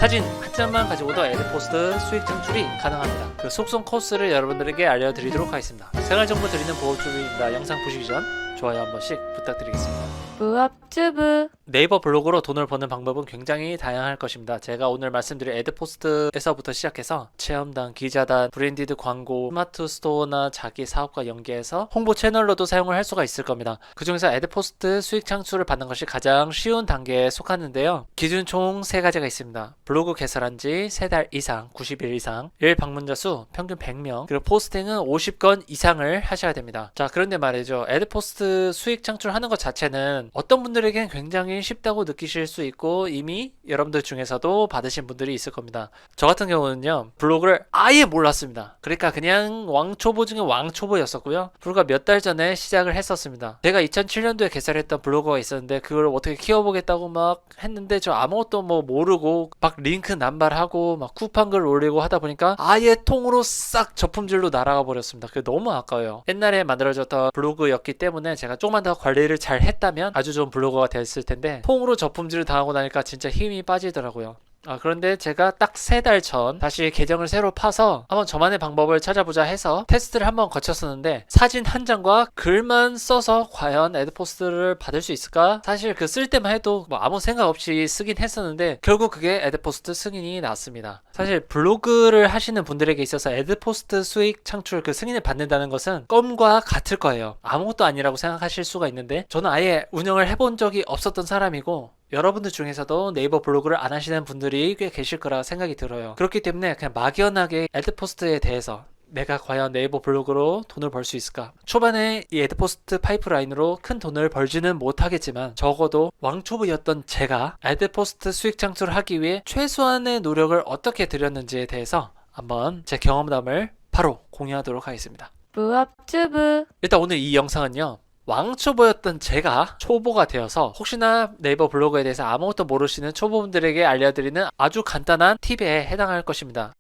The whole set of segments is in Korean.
사진 한 장만 가지고도 에드포스트 수익 창출이 가능합니다. 그 속성 코스를 여러분들에게 알려드리도록 하겠습니다. 생활정보 드리는 보호주의입니다. 영상 보시기 전 좋아요 한 번씩 부탁드리겠습니다. 부업주부 네이버 블로그로 돈을 버는 방법은 굉장히 다양할 것입니다. 제가 오늘 말씀드린 에드포스트에서부터 시작해서 체험단, 기자단, 브랜디드 광고, 스마트 스토어나 자기 사업과 연계해서 홍보 채널로도 사용을 할 수가 있을 겁니다. 그 중에서 에드포스트 수익 창출을 받는 것이 가장 쉬운 단계에 속하는데요. 기준 총 3가지가 있습니다. 블로그 개설한 지 3달 이상, 90일 이상, 일 방문자 수 평균 100명, 그리고 포스팅은 50건 이상을 하셔야 됩니다. 자, 그런데 말이죠. 에드포스트 수익 창출하는 것 자체는 어떤 분들에겐 굉장히 쉽다고 느끼실 수 있고 이미 여러분들 중에서도 받으신 분들이 있을 겁니다. 저 같은 경우는요, 블로그를 아예 몰랐습니다. 그러니까 그냥 왕초보 중에 왕초보였었고요. 불과 몇 달 전에 시작을 했었습니다. 제가 2007년도에 개설했던 블로그가 있었는데 그걸 어떻게 키워보겠다고 막 했는데 저 아무것도 뭐 모르고 막 링크 남발하고 막 쿠팡글 올리고 하다 보니까 아예 통으로 싹 저품질로 날아가 버렸습니다. 그게 너무 아까워요. 옛날에 만들어졌던 블로그였기 때문에 제가 조금만 더 관리를 잘 했다면 아주 좋은 블로거가 됐을 텐데 통으로 저품질을 당하고 나니까 진짜 힘이 빠지더라고요. 그런데 제가 딱 3달 전 다시 계정을 새로 파서 한번 저만의 방법을 찾아보자 해서 테스트를 한번 거쳤었는데 사진 한 장과 글만 써서 과연 에드포스트를 받을 수 있을까? 사실 그 쓸 때만 해도 뭐 아무 생각 없이 쓰긴 했었는데 결국 그게 에드포스트 승인이 났습니다. 사실 블로그를 하시는 분들에게 있어서 에드포스트 수익 창출 그 승인을 받는다는 것은 껌과 같을 거예요. 아무것도 아니라고 생각하실 수가 있는데 저는 아예 운영을 해본 적이 없었던 사람이고 여러분들 중에서도 네이버 블로그를 안 하시는 분들이 꽤 계실 거라 생각이 들어요. 그렇기 때문에 그냥 막연하게 에드포스트에 대해서 내가 과연 네이버 블로그로 돈을 벌 수 있을까? 초반에 이 에드포스트 파이프라인으로 큰 돈을 벌지는 못하겠지만 적어도 왕초보였던 제가 에드포스트 수익 창출을 하기 위해 최소한의 노력을 어떻게 들였는지에 대해서 한번 제 경험담을 바로 공유하도록 하겠습니다. 부업주부 일단 오늘 이 영상은요, 왕초보였던 제가 초보가 되어서 혹시나 네이버 블로그에 대해서 아무것도 모르시는 초보분들에게 알려드리는 아주 간단한 팁에 해당할 것입니다.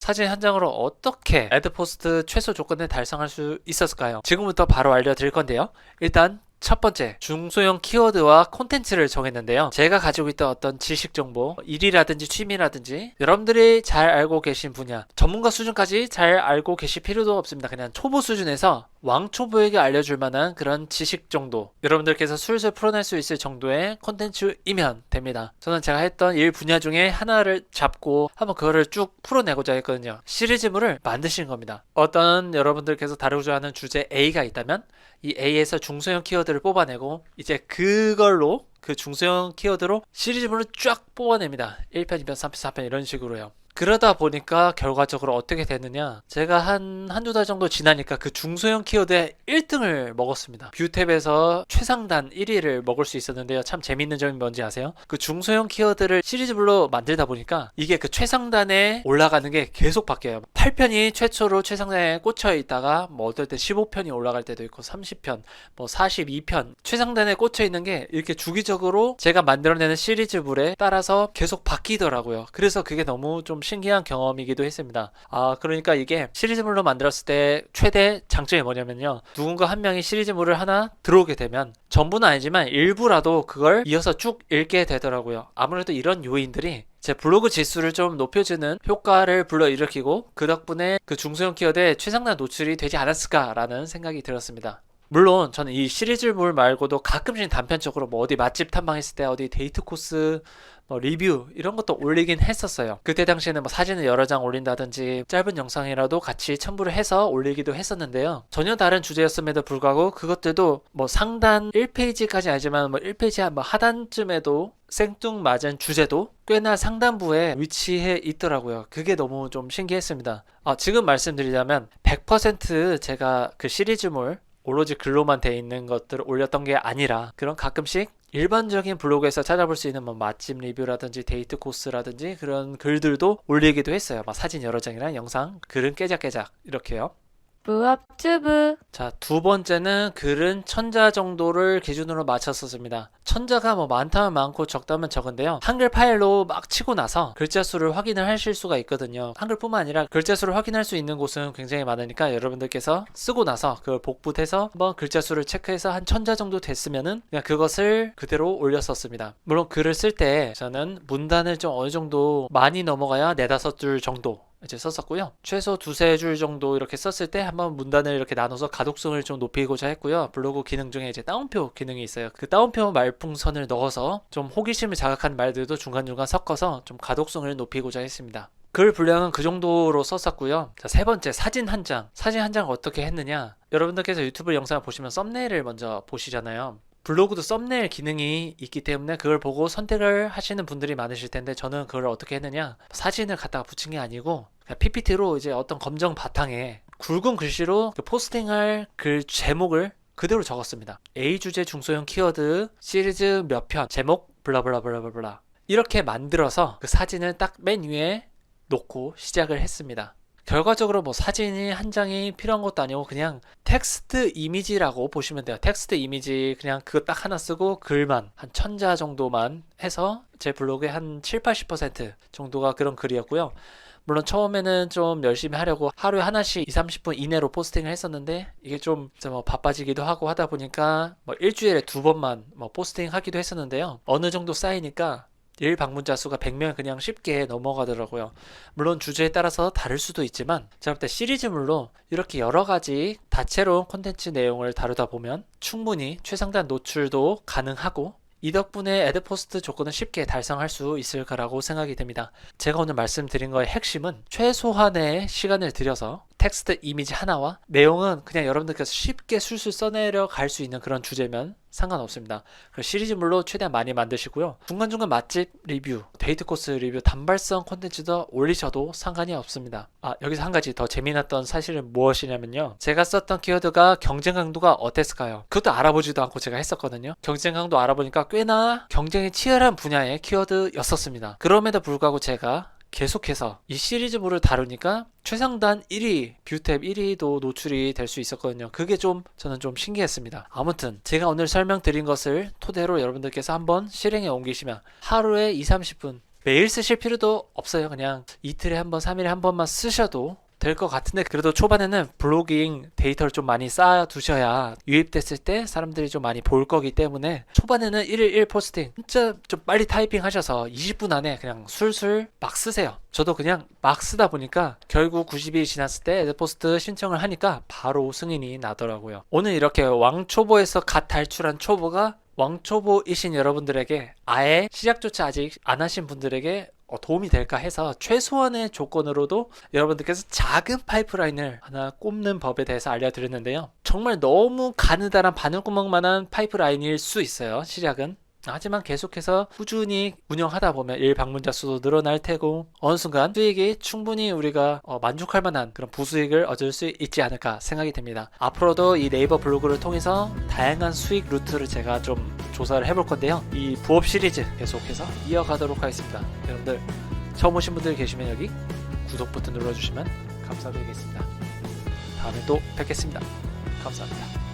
사진 한 장으로 어떻게 에드포스트 최소 조건을 달성할 수 있었을까요? 지금부터 바로 알려드릴 건데요. 일단 첫 번째, 중소형 키워드와 콘텐츠를 정했는데요. 제가 가지고 있던 어떤 지식 정보, 일이라든지 취미라든지 여러분들이 잘 알고 계신 분야, 전문가 수준까지 잘 알고 계실 필요도 없습니다. 그냥 초보 수준에서 왕초보에게 알려줄 만한 그런 지식 정도, 여러분들께서 술술 풀어낼 수 있을 정도의 콘텐츠이면 됩니다. 저는 제가 했던 일 분야 중에 하나를 잡고 한번 그거를 쭉 풀어내고자 했거든요. 시리즈물을 만드신 겁니다. 어떤 여러분들께서 다루고자 하는 주제 A가 있다면 이 A에서 중소형 키워드를 뽑아내고 이제 그걸로 그 중소형 키워드로 시리즈물을 쫙 뽑아냅니다. 1편, 2편, 3편, 4편 이런 식으로요. 그러다 보니까 결과적으로 어떻게 됐느냐, 제가 한두 달 정도 지나니까 그 중소형 키워드에 1등을 먹었습니다. 뷰탭에서 최상단 1위를 먹을 수 있었는데요. 참 재밌는 점이 뭔지 아세요? 그 중소형 키워드를 시리즈별로 만들다 보니까 이게 그 최상단에 올라가는 게 계속 바뀌어요. 8편이 최초로 최상단에 꽂혀 있다가 뭐 어떨 때 15편이 올라갈 때도 있고 30편, 뭐 42편 최상단에 꽂혀 있는 게 이렇게 주기적으로 제가 만들어내는 시리즈물에 따라서 계속 바뀌더라고요. 그래서 그게 너무 좀 신기한 경험이기도 했습니다. 그러니까 이게 시리즈물로 만들었을 때 최대 장점이 뭐냐면요, 누군가 한 명이 시리즈물을 하나 들어오게 되면 전부는 아니지만 일부라도 그걸 이어서 쭉 읽게 되더라고요. 아무래도 이런 요인들이 제 블로그 지수를 좀 높여주는 효과를 불러일으키고 그 덕분에 그 중소형 키워드에 최상단 노출이 되지 않았을까라는 생각이 들었습니다. 물론 저는 이 시리즈물 말고도 가끔씩 단편적으로 뭐 어디 맛집 탐방했을 때 어디 데이트 코스 뭐 리뷰 이런 것도 올리긴 했었어요. 그때 당시에는 뭐 사진을 여러 장 올린다든지 짧은 영상이라도 같이 첨부를 해서 올리기도 했었는데요. 전혀 다른 주제였음에도 불구하고 그것들도 뭐 상단 1페이지까지 아니지만 뭐 1페이지 뭐 하단쯤에도 생뚱맞은 주제도 꽤나 상단부에 위치해 있더라고요. 그게 너무 좀 신기했습니다. 지금 말씀드리자면 100% 제가 그 시리즈물 오로지 글로만 돼 있는 것들을 올렸던 게 아니라 그런 가끔씩 일반적인 블로그에서 찾아볼 수 있는 뭐 맛집 리뷰라든지 데이트 코스라든지 그런 글들도 올리기도 했어요. 막 사진 여러 장이랑 영상, 글은 깨작깨작 이렇게요. 무업주부 자, 두 번째는 글은 천자 정도를 기준으로 맞췄었습니다. 천자가 뭐 많다면 많고 적다면 적은데요. 한글 파일로 막 치고 나서 글자 수를 확인을 하실 수가 있거든요. 한글뿐만 아니라 글자 수를 확인할 수 있는 곳은 굉장히 많으니까 여러분들께서 쓰고 나서 그걸 복붙해서 한번 글자 수를 체크해서 한 천자 정도 됐으면은 그냥 그것을 그대로 올렸었습니다. 물론 글을 쓸 때 저는 문단을 좀 어느 정도 많이 넘어가야 4-5줄 정도 이제 썼었고요. 최소 2-3줄 정도 이렇게 썼을 때 한번 문단을 이렇게 나눠서 가독성을 좀 높이고자 했고요. 블로그 기능 중에 이제 따옴표 기능이 있어요. 그 따옴표 말풍선을 넣어서 좀 호기심을 자극하는 말들도 중간중간 섞어서 좀 가독성을 높이고자 했습니다. 글 분량은 그 정도로 썼었고요. 자, 세 번째, 사진 한 장. 사진 한 장을 어떻게 했느냐? 여러분들께서 유튜브 영상을 보시면 썸네일을 먼저 보시잖아요. 블로그도 썸네일 기능이 있기 때문에 그걸 보고 선택을 하시는 분들이 많으실 텐데, 저는 그걸 어떻게 했느냐, 사진을 갖다가 붙인 게 아니고 그냥 PPT로 이제 어떤 검정 바탕에 굵은 글씨로 그 포스팅할 글 제목을 그대로 적었습니다. A 주제 중소형 키워드 시리즈 몇 편 제목 블라블라블라블라 이렇게 만들어서 그 사진을 딱 맨 위에 놓고 시작을 했습니다. 결과적으로 뭐 사진이 한 장이 필요한 것도 아니고 그냥 텍스트 이미지라고 보시면 돼요. 텍스트 이미지 그냥 그거 딱 하나 쓰고 글만 한 1000자 정도만 해서 제 블로그의 한 7-80% 정도가 그런 글이었고요. 물론 처음에는 좀 열심히 하려고 하루에 하나씩 20-30분 이내로 포스팅을 했었는데, 이게 좀 뭐 바빠지기도 하고 하다 보니까 뭐 일주일에 2번만 뭐 포스팅 하기도 했었는데요. 어느 정도 쌓이니까 일 방문자 수가 100명 그냥 쉽게 넘어가더라고요. 물론 주제에 따라서 다를 수도 있지만 제가 볼 때 시리즈물로 이렇게 여러 가지 다채로운 콘텐츠 내용을 다루다 보면 충분히 최상단 노출도 가능하고, 이 덕분에 애드포스트 조건을 쉽게 달성할 수 있을 거라고 생각이 됩니다. 제가 오늘 말씀드린 거의 핵심은 최소한의 시간을 들여서 텍스트 이미지 하나와 내용은 그냥 여러분들께서 쉽게 술술 써내려 갈 수 있는 그런 주제면 상관없습니다. 시리즈물로 최대한 많이 만드시고요. 중간중간 맛집 리뷰, 데이트 코스 리뷰, 단발성 콘텐츠도 올리셔도 상관이 없습니다. 여기서 한 가지 더 재미났던 사실은 무엇이냐면요. 제가 썼던 키워드가 경쟁 강도가 어땠을까요? 그것도 알아보지도 않고 제가 했었거든요. 경쟁 강도 알아보니까 꽤나 경쟁이 치열한 분야의 키워드였었습니다. 그럼에도 불구하고 제가 계속해서 이 시리즈물을 다루니까 최상단 1위, 뷰탭 1위도 노출이 될 수 있었거든요. 그게 좀 저는 좀 신기했습니다. 아무튼 제가 오늘 설명드린 것을 토대로 여러분들께서 한번 실행에 옮기시면 하루에 20-30분 매일 쓰실 필요도 없어요. 그냥 이틀에 한 번, 3일에 한 번만 쓰셔도 될 것 같은데, 그래도 초반에는 블로깅 데이터를 좀 많이 쌓아 두셔야 유입됐을 때 사람들이 좀 많이 볼 거기 때문에 초반에는 1일 1 포스팅 진짜 좀 빨리 타이핑 하셔서 20분 안에 그냥 술술 막 쓰세요. 저도 그냥 막 쓰다 보니까 결국 90일 지났을 때 애드포스트 신청을 하니까 바로 승인이 나더라고요. 오늘 이렇게 왕초보에서 갓 탈출한 초보가 왕초보이신 여러분들에게, 아예 시작조차 아직 안 하신 분들에게 도움이 될까 해서 최소한의 조건으로도 여러분들께서 작은 파이프라인을 하나 꼽는 법에 대해서 알려드렸는데요. 정말 너무 가느다란 바늘구멍만한 파이프라인일 수 있어요, 시작은. 하지만 계속해서 꾸준히 운영하다 보면 일 방문자 수도 늘어날 테고, 어느 순간 수익이 충분히 우리가 만족할 만한 그런 부수익을 얻을 수 있지 않을까 생각이 됩니다. 앞으로도 이 네이버 블로그를 통해서 다양한 수익 루트를 제가 좀 조사를 해볼 건데요. 이 부업 시리즈 계속해서 이어가도록 하겠습니다. 여러분들 처음 오신 분들 계시면 여기 구독 버튼 눌러주시면 감사드리겠습니다. 다음에 또 뵙겠습니다. 감사합니다.